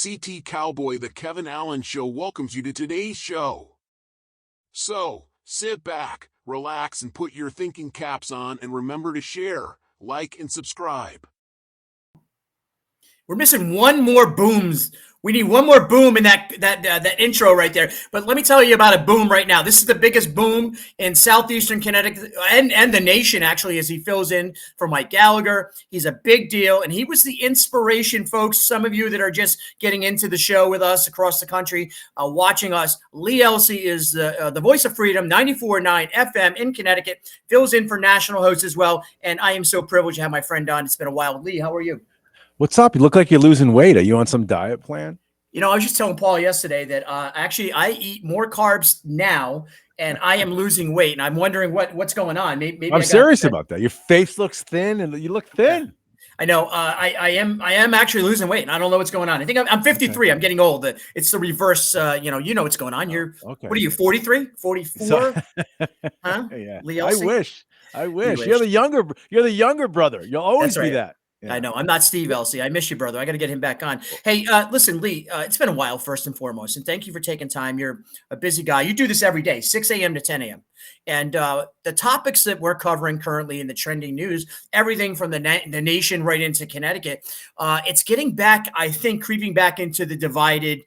CT Cowboy, the Kevin Allen Show, welcomes you to today's show. So, sit back, relax, and put your thinking caps on, and remember to share, like, and subscribe. We're missing one more booms. We need one more boom in that intro right there. But let me tell you about a boom right now. This is the biggest boom in southeastern Connecticut and the nation, actually, as he fills in for Mike Gallagher. He's a big deal, and he was the inspiration, folks. Some of you that are just getting into the show with us across the country, watching us. Lee Elci is the voice of freedom, 94.9 FM in Connecticut, fills in for national hosts as well. And I am so privileged to have my friend on. It's been a while. Lee, how are you? What's up? You look like you're losing weight. Are you on some diet plan? You know, I was just telling Paul yesterday that actually I eat more carbs now, and I am losing weight. And I'm wondering what's going on. Maybe I'm serious about that. Your face looks thin, and you look thin. Yeah. I know. I am actually losing weight, and I don't know what's going on. I think I'm 53. Okay. I'm getting old. It's the reverse. You know what's going on. You're okay. What are you? 43? 44? Huh? Yeah. Lee I Elci? wish. You're the younger brother. You'll always be that. Yeah. I know. I'm not Steve Elci. I miss you, brother. I got to get him back on. Hey, listen, Lee, it's been a while, first and foremost, and thank you for taking time. You're a busy guy. You do this every day, 6 a.m. to 10 a.m. And the topics that we're covering currently in the trending news, everything from the nation right into Connecticut, it's getting back, I think, creeping back into the divided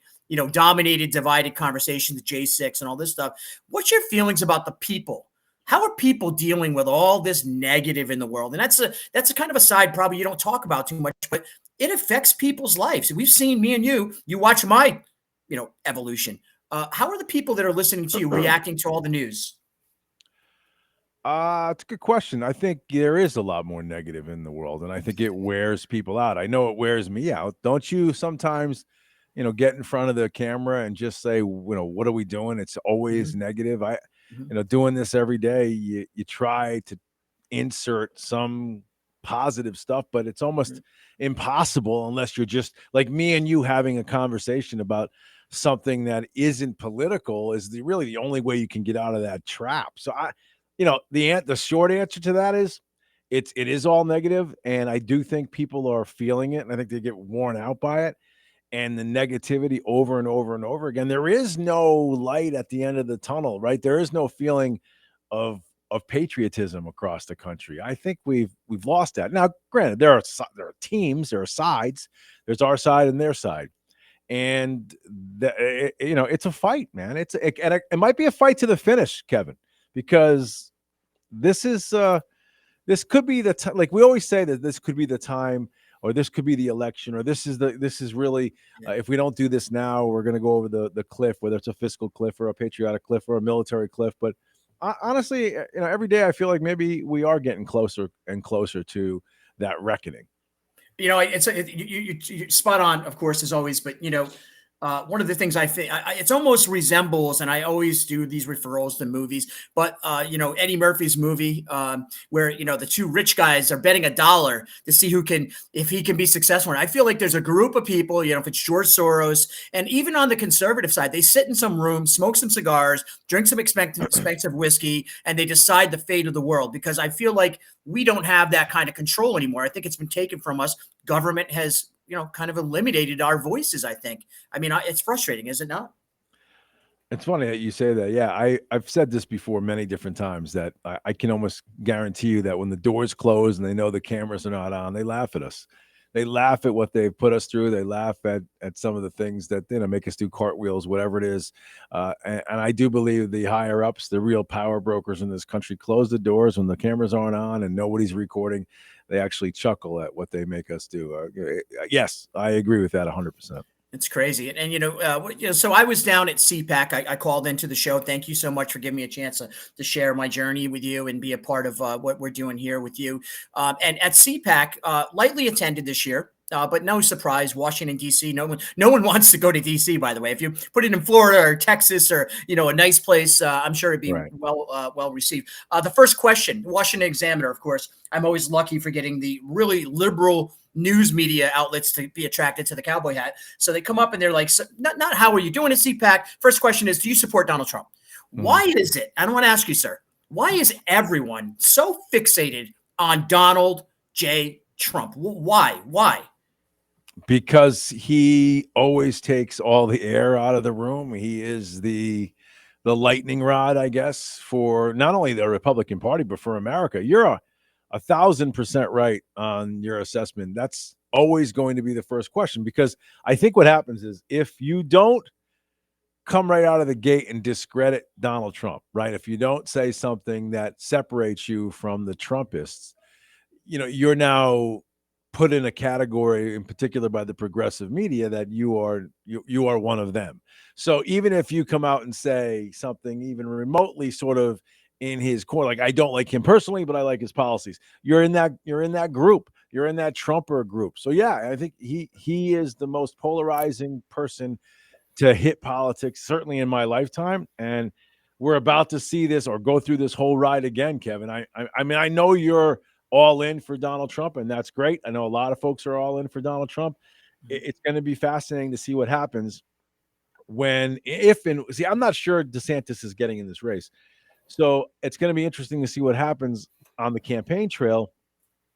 conversation, the J6 and all this stuff. What's your feelings about the people? How are people dealing with all this negative in the world? And that's a kind of a side probably you don't talk about too much, but it affects people's lives. We've seen, me and you watch my, evolution. How are the people that are listening to you reacting to all the news? It's a good question. I think there is a lot more negative in the world, and I think it wears people out. I know it wears me out. Don't you sometimes, get in front of the camera and just say, what are we doing? It's always negative. Doing this every day, you try to insert some positive stuff, but it's almost impossible unless you're just like me and you having a conversation about something that isn't political is really the only way you can get out of that trap. So the short answer to that is it is all negative, and I do think people are feeling it, and I think they get worn out by it. And the negativity over and over and over again. There is no light at the end of the tunnel, right? There is no feeling of patriotism across the country. I think we've lost that. Now, granted, there are teams, there are sides. There's our side and their side, and it's a fight, man. It might be a fight to the finish, Kevin, because this could be the time. Like we always say that this could be the time. Or this could be the election, or this is really, if we don't do this now, we're going to go over the cliff, whether it's a fiscal cliff or a patriotic cliff or a military cliff. But honestly, every day I feel like maybe we are getting closer and closer to that reckoning. You're spot on, of course, as always. But one of the things I think it's almost resembles, and I always do these referrals to movies, but Eddie Murphy's movie where the two rich guys are betting $1 to see if he can be successful. And I feel like there's a group of people, if it's George Soros, and even on the conservative side, they sit in some room, smoke some cigars, drink some expensive whiskey, and they decide the fate of the world. Because I feel like we don't have that kind of control anymore. I think it's been taken from us. Government has kind of eliminated our voices, I think. I mean, it's frustrating, is it not? It's funny that you say that. Yeah, I've said this before many different times that I can almost guarantee you that when the doors close and they know the cameras are not on, they laugh at us. They laugh at what they've put us through. They laugh at some of the things that make us do cartwheels, whatever it is. And I do believe the higher ups, the real power brokers in this country, close the doors when the cameras aren't on and nobody's recording. They actually chuckle at what they make us do. Yes, I agree with that 100%. It's crazy. And so I was down at CPAC. I called into the show. Thank you so much for giving me a chance to share my journey with you and be a part of what we're doing here with you. And at CPAC, lightly attended this year. But no surprise, Washington, D.C. No one wants to go to D.C., by the way. If you put it in Florida or Texas or, a nice place, I'm sure it'd be right. well received. The first question, Washington Examiner, of course. I'm always lucky for getting the really liberal news media outlets to be attracted to the cowboy hat. So they come up and they're like, not how are you doing at CPAC? First question is, do you support Donald Trump? Why is it? I don't want to ask you, sir. Why is everyone so fixated on Donald J. Trump? Why? because he always takes all the air out of the room. He is the lightning rod, I guess, for not only the Republican Party but for America. You're 1,000% right on your assessment. That's always going to be the first question, because I think what happens is if you don't come right out of the gate and discredit Donald Trump, right? If you don't say something that separates you from the Trumpists, you're now put in a category, in particular by the progressive media, that you are one of them. So even if you come out and say something even remotely sort of in his corner, like, I don't like him personally, but I like his policies, you're in that group. You're in that Trumper group. So yeah, I think he is the most polarizing person to hit politics, certainly in my lifetime. And we're about to see this, or go through this whole ride again, Kevin. I mean, I know you're all in for Donald Trump, and that's great. I know a lot of folks are all in for Donald Trump. It's going to be fascinating to see what happens when, if, and see, I'm not sure DeSantis is getting in this race. So it's going to be interesting to see what happens on the campaign trail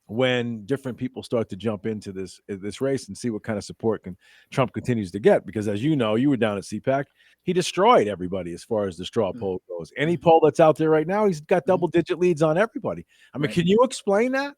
when different people start to jump into this race, and see what kind of support Trump continues to get. Because as you know, you were down at CPAC, he destroyed everybody as far as the straw poll goes. Any poll that's out there right now, he's got double-digit leads on everybody. I mean, can you explain that?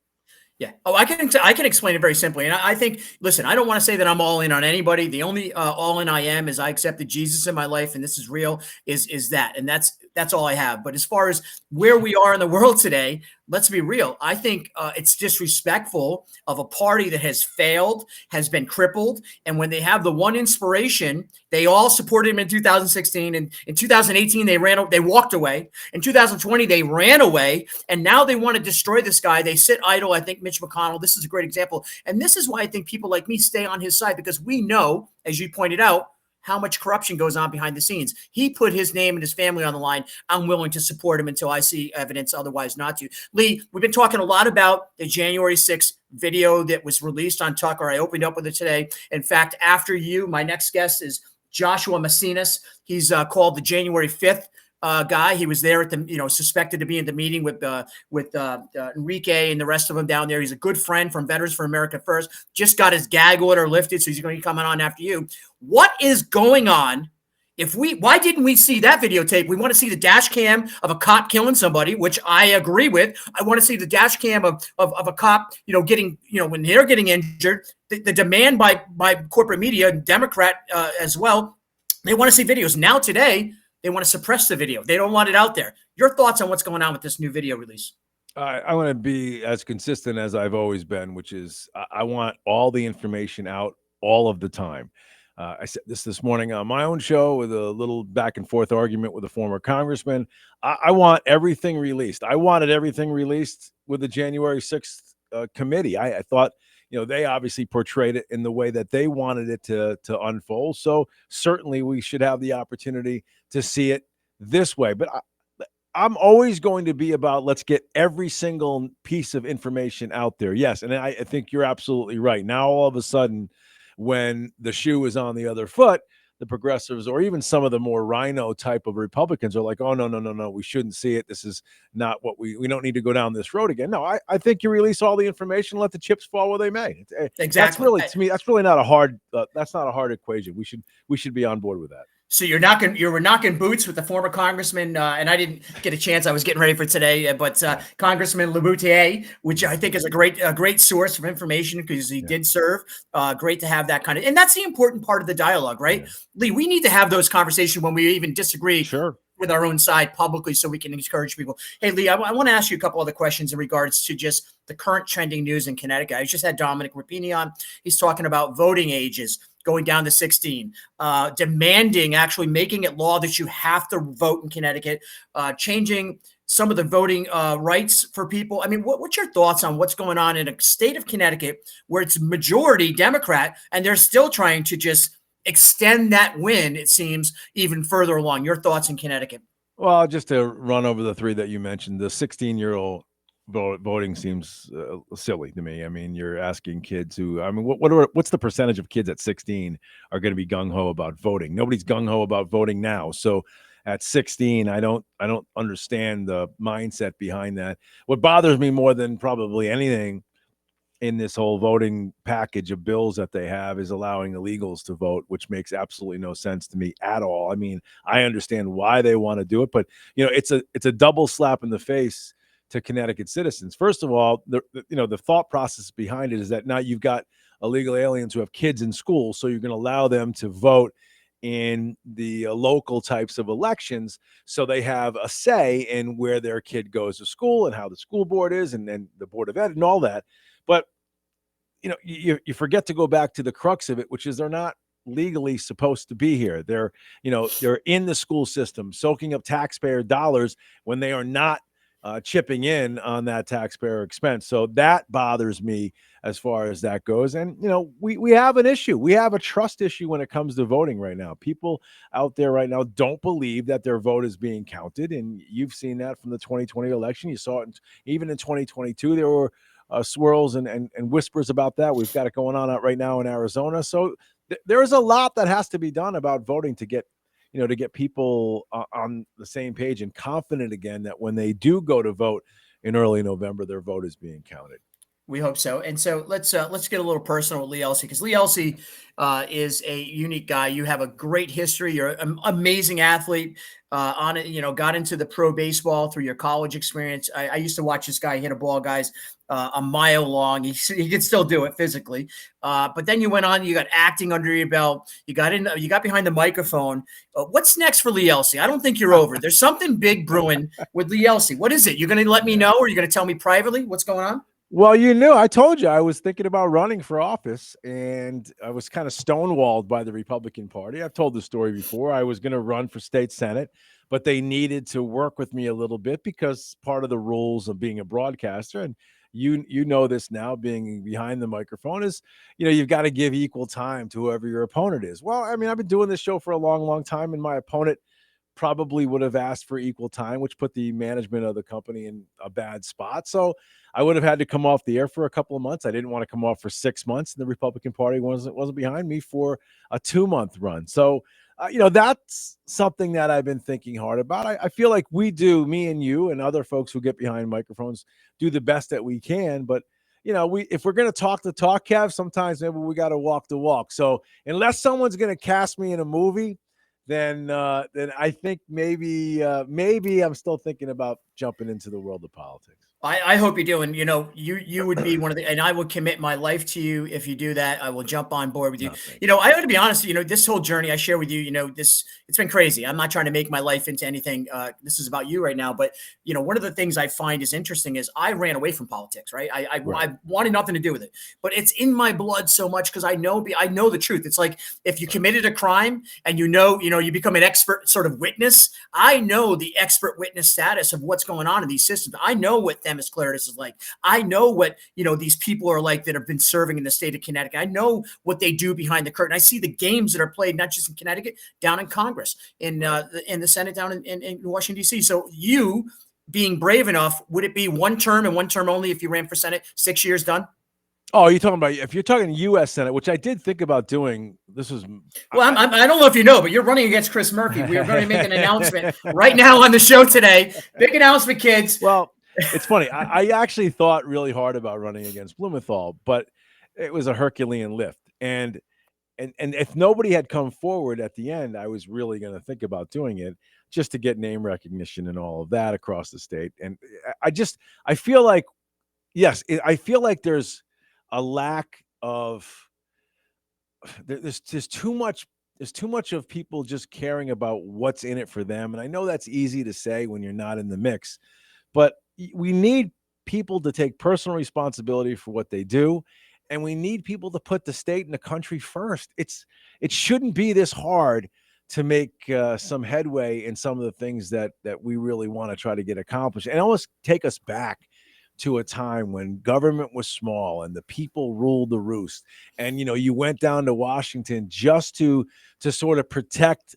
Yeah. Oh, I can explain it very simply. And I think, listen, I don't want to say that I'm all in on anybody. The only all in I am is I accepted Jesus in my life, and this is real. Is that, and that's all I have. But as far as where we are in the world today, let's be real. I think it's disrespectful of a party that has failed, has been crippled, and when they have the one inspiration, they all supported him in 2016, and in 2018 they walked away. In 2020 they ran away, and now they want to destroy this guy. They sit idle. I think Mitch McConnell, this is a great example, and this is why I think people like me stay on his side, because we know, as you pointed out, how much corruption goes on behind the scenes. He put his name and his family on the line. I'm willing to support him until I see evidence otherwise not to. Lee, we've been talking a lot about the January 6th video that was released on Tucker. I opened up with it today. In fact, after you, my next guest is Joshua Macinas. He's called the January 5th guy. He was there at the, suspected to be in the meeting with Enrique and the rest of them down there. He's a good friend from Veterans for America First. Just got his gag order lifted, so he's going to be coming on after you. What is going on? Why didn't we see that videotape? We want to see the dash cam of a cop killing somebody, which I agree with. I want to see the dash cam of a cop, getting, when they're getting injured. The demand by corporate media, Democrat as well, they want to see videos. Now today, they want to suppress the video. They don't want it out there. Your thoughts on what's going on with this new video release? I want to be as consistent as I've always been, which is I want all the information out all of the time. I said this morning on my own show with a little back and forth argument with a former congressman. I want everything released. I wanted everything released with the January 6th committee. I thought, they obviously portrayed it in the way that they wanted it to unfold. So certainly we should have the opportunity to see it this way. But I'm always going to be about, let's get every single piece of information out there. Yes. And I think you're absolutely right. Now, all of a sudden, when the shoe is on the other foot, the progressives, or even some of the more rhino type of Republicans, are like, oh, no, we shouldn't see it. This is not what we don't need to go down this road again. No, I think you release all the information, let the chips fall where they may. Exactly. That's really, to me, that's really not a hard, that's not a hard equation. We should be on board with that. So you were knocking boots with the former congressman, and I didn't get a chance. I was getting ready for today, but Congressman Laboutier, which I think is a great source of information, because he did serve. Great to have that kind of, and that's the important part of the dialogue, right? Yeah. Lee, we need to have those conversations when we even disagree. Sure. With our own side publicly, so we can encourage people. Hey, Lee, I want to ask you a couple other questions in regards to just the current trending news in Connecticut. I just had Dominic Rapini on. He's talking about voting ages going down to 16, demanding, actually making it law that you have to vote in Connecticut, changing some of the voting rights for people. I mean, what's your thoughts on what's going on in a state of Connecticut where it's majority Democrat, and they're still trying to just extend that win, it seems, even further along? Your thoughts in Connecticut? Well, just to run over the three that you mentioned, the 16-year-old voting seems silly to me. I mean, you're asking kids who, I mean, what's the percentage of kids at 16 are going to be gung-ho about voting? Nobody's gung-ho about voting now. So at 16, I don't understand the mindset behind that. What bothers me more than probably anything in this whole voting package of bills that they have is allowing illegals to vote, which makes absolutely no sense to me at all. I mean, I understand why they want to do it, but it's a double slap in the face to Connecticut citizens. First of all, the thought process behind it is that now you've got illegal aliens who have kids in school, so you're going to allow them to vote in the local types of elections, so they have a say in where their kid goes to school and how the school board is, and then the board of ed and all that. But you forget to go back to the crux of it, which is they're not legally supposed to be here. They're in the school system, soaking up taxpayer dollars when they are not chipping in on that taxpayer expense. So that bothers me as far as that goes. And we have an issue. We have a trust issue when it comes to voting right now. People out there right now don't believe that their vote is being counted, and you've seen that from the 2020 election. You saw it even in 2022. There were swirls and whispers about that. We've got it going on out right now in Arizona. So there is a lot that has to be done about voting to get people on the same page and confident again that when they do go to vote in early November, their vote is being counted. We hope so. And so let's get a little personal with Lee Elci, because Lee Elci is a unique guy. You have a great history. You're an amazing athlete. On it, got into the pro baseball through your college experience. I used to watch this guy hit a ball, guys, a mile long. He can still do it physically. But then you went on. You got acting under your belt. You got behind the microphone. What's next for Lee Elci? I don't think you're over. There's something big brewing with Lee Elci. What is it? You're going to let me know, or are you going to tell me privately what's going on? Well, I told you I was thinking about running for office, and I was kind of stonewalled by the Republican Party. I've told the story before. I was going to run for state senate, but they needed to work with me a little bit because part of the rules of being a broadcaster, and you know this now, being behind the microphone, is you've got to give equal time to whoever your opponent is. Well, I mean, I've been doing this show for a long, long time, and my opponent probably would have asked for equal time, which put the management of the company in a bad spot. So I would have had to come off the air for a couple of months. I didn't want to come off for 6 months, and the Republican Party wasn't behind me for a 2-month run. So, that's something that I've been thinking hard about. I feel like me and you and other folks who get behind microphones do the best that we can. But, if we're going to talk the talk, Kev, sometimes maybe we got to walk the walk. So unless someone's going to cast me in a movie, then I think maybe I'm still thinking about jumping into the world of politics. I hope you do. And, you would be one of and I would commit my life to you. If you do that, I will jump on board with you. I ought to be honest, this whole journey I share with you, it's been crazy. I'm not trying to make my life into anything. This is about you right now. But, one of the things I find is interesting is I ran away from politics, right? I wanted nothing to do with it, but it's in my blood so much because I know the truth. It's like if you committed a crime and you become an expert sort of witness. I know the expert witness status of what's going on in these systems. I know what Themis Claridis is like. I know what these people are like that have been serving in the state of Connecticut. I know what they do behind the curtain. I see the games that are played not just in Connecticut, down in Congress, in the Senate down in Washington D.C. So you being brave enough, would it be one term and one term only if you ran for Senate? 6 years done? Oh, you're talking about if you're talking U.S. Senate, which I did think about doing. This was I don't know if you know, but you're running against Chris Murphy. We are going to make an announcement right now on the show today. Big announcement, kids. Well, it's funny. I actually thought really hard about running against Blumenthal, but it was a Herculean lift. And if nobody had come forward at the end, I was really going to think about doing it just to get name recognition and all of that across the state. And I feel like, yes, I feel like there's a lack of there's too much of people just caring about what's in it for them. And I know that's easy to say when you're not in the mix, but we need people to take personal responsibility for what they do, and we need people to put the state and the country first. It shouldn't be this hard to make some headway in some of the things that we really want to try to get accomplished, and almost take us back to a time when government was small and the people ruled the roost. And, you went down to Washington just to sort of protect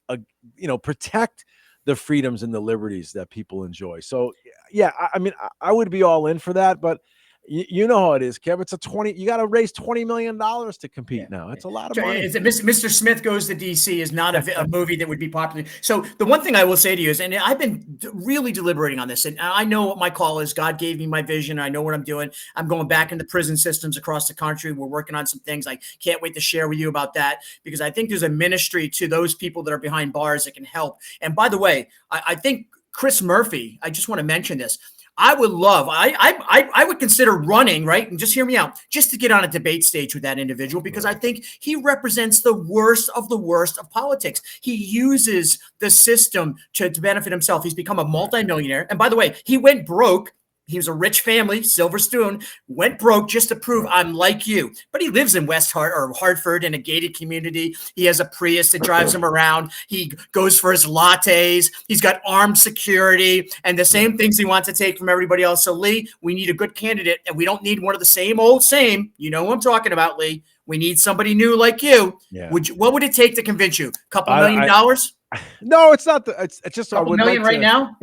the freedoms and the liberties that people enjoy. So, yeah, I mean, I would be all in for that, but You know how it is, Kev. It's a 20. You got to raise $20 million to compete now. It's a lot of money. Mr. Smith Goes to DC is not a movie that would be popular. So the one thing I will say to you is, and I've been really deliberating on this, and I know what my call is. God gave me my vision. I know what I'm doing. I'm going back into prison systems across the country. We're working on some things. I can't wait to share with you about that, because I think there's a ministry to those people that are behind bars that can help. And by the way, I think Chris Murphy, I just want to mention this. I would love, I would consider running, right? And just hear me out, just to get on a debate stage with that individual, because I think he represents the worst of politics. He uses the system to benefit himself. He's become a multimillionaire. And by the way, he went broke. He was a rich family, silver spoon, went broke just to prove I'm like you. But he lives in Hartford in a gated community. He has a Prius that drives him around. He goes for his lattes. He's got armed security and the same things he wants to take from everybody else. So, Lee, we need a good candidate, and we don't need one of the same old same. You know who I'm talking about, Lee. We need somebody new like you. Yeah. What would it take to convince you? A couple $1 million? No, it's not. It's just $2 million right now.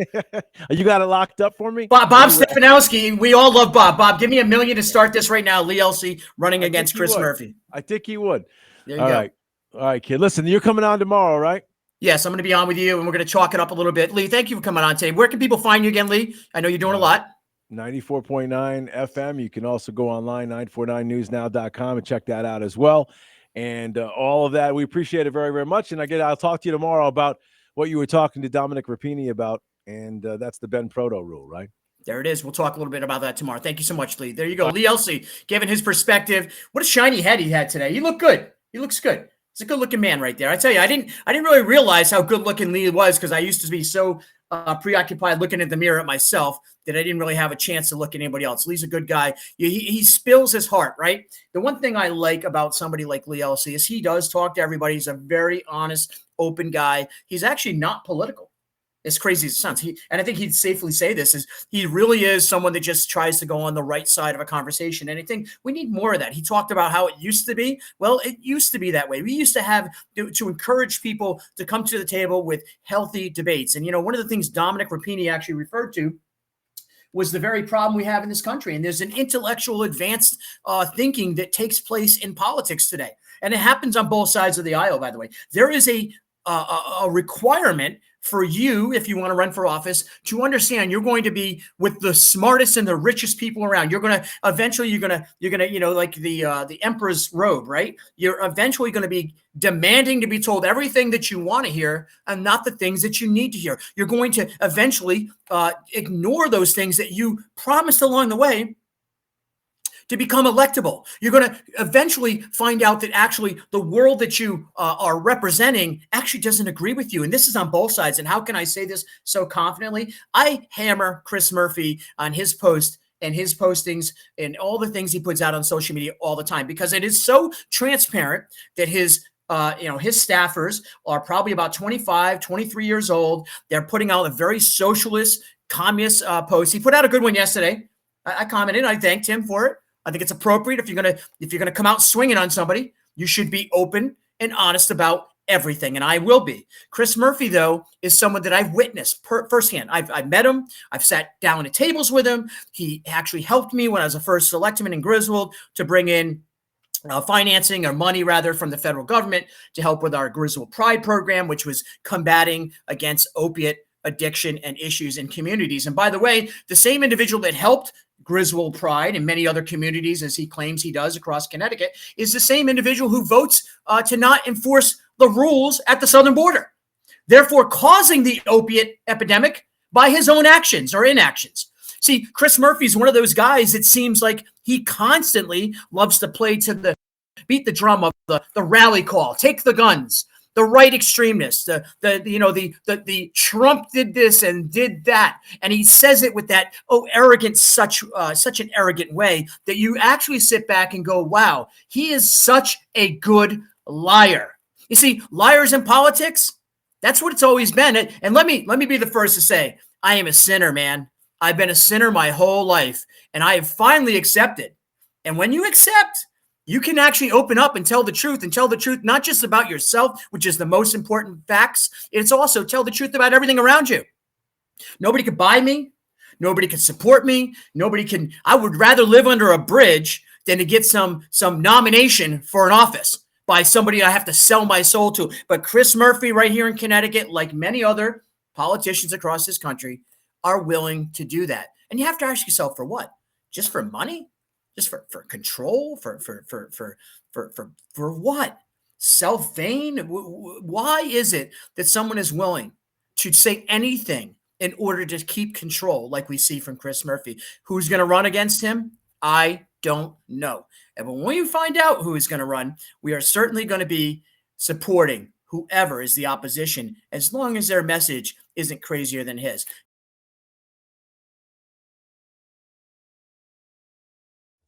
You got it locked up for me, Bob Stefanowski. We all love Bob. Bob, give me $1 million to start this right now. Lee Elci running against Chris Murphy. I think he would. There you go. All right, kid. Listen, you're coming on tomorrow, right? Yes, I'm going to be on with you, and we're going to chalk it up a little bit. Lee, thank you for coming on today. Where can people find you again, Lee? I know you're doing a lot. 94.9 FM. You can also go online, 949newsnow.com, and check that out as well. And all of that, we appreciate it very, very much. And I'll talk to you tomorrow about what you were talking to Dominic Rapini about, and that's the Ben Proto rule, right? There it is. We'll talk a little bit about that tomorrow. Thank you so much, Lee. There you go. Lee Elci, giving his perspective. What a shiny head he had today. He looked good. He looks good. He's a good-looking man right there. I tell you, I didn't really realize how good-looking Lee was, because I used to be so preoccupied looking at the mirror at myself that I didn't really have a chance to look at anybody else. Lee's a good guy. He spills his heart, right? The one thing I like about somebody like Lee Elci is he does talk to everybody. He's a very honest, open guy. He's actually not political. As crazy as it sounds. And I think he'd safely say this, is he really is someone that just tries to go on the right side of a conversation. And I think we need more of that. He talked about how it used to be. Well, it used to be that way. We used to have to encourage people to come to the table with healthy debates. And, one of the things Dominic Rapini actually referred to was the very problem we have in this country. And there's an intellectual advanced thinking that takes place in politics today. And it happens on both sides of the aisle, by the way. There is a requirement for you, if you want to run for office, to understand you're going to be with the smartest and the richest people around. You're going to eventually, you're going to, like the emperor's robe, right? You're eventually going to be demanding to be told everything that you want to hear and not the things that you need to hear. You're going to eventually ignore those things that you promised along the way to become electable. You're going to eventually find out that actually the world that you are representing actually doesn't agree with you. And this is on both sides. And how can I say this so confidently? I hammer Chris Murphy on his post and his postings and all the things he puts out on social media all the time, because it is so transparent that his staffers are probably about 25, 23 years old. They're putting out a very socialist, communist post. He put out a good one yesterday. I commented. I thanked him for it. I think it's appropriate. If you're gonna come out swinging on somebody, you should be open and honest about everything, and I will be. Chris Murphy, though, is someone that I've witnessed firsthand. I've met him. I've sat down at tables with him. He actually helped me when I was a first selectman in Griswold to bring in financing, or money rather, from the federal government to help with our Griswold Pride program, which was combating against opiate addiction and issues in communities. And by the way, the same individual that helped Griswold Pride and many other communities, as he claims he does across Connecticut, is the same individual who votes to not enforce the rules at the southern border, therefore causing the opiate epidemic by his own actions or inactions. See, Chris Murphy's one of those guys, it seems like he constantly loves to play to beat the drum of the rally call, take the guns, the right extremists, the Trump did this and did that, and he says it with that arrogant, such an arrogant way that you actually sit back and go, wow, he is such a good liar. You see, liars in politics, that's what it's always been. And let me be the first to say, I am a sinner, man. I've been a sinner my whole life, and I have finally accepted. And when you accept, you can actually open up and tell the truth not just about yourself, which is the most important facts. It's also tell the truth about everything around you. Nobody could buy me. Nobody can support me. Nobody can. I would rather live under a bridge than to get some nomination for an office by somebody I have to sell my soul to. But Chris Murphy right here in Connecticut, like many other politicians across this country, are willing to do that. And you have to ask yourself, for what? Just for money? Just for control? For what? Self-vain? Why is it that someone is willing to say anything in order to keep control, like we see from Chris Murphy? Who's going to run against him? I don't know. And when we find out who is going to run, we are certainly going to be supporting whoever is the opposition, as long as their message isn't crazier than his.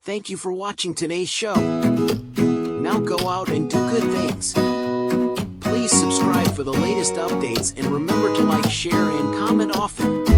Thank you for watching today's show. Now go out and do good things. Please subscribe for the latest updates and remember to like, share, and comment often.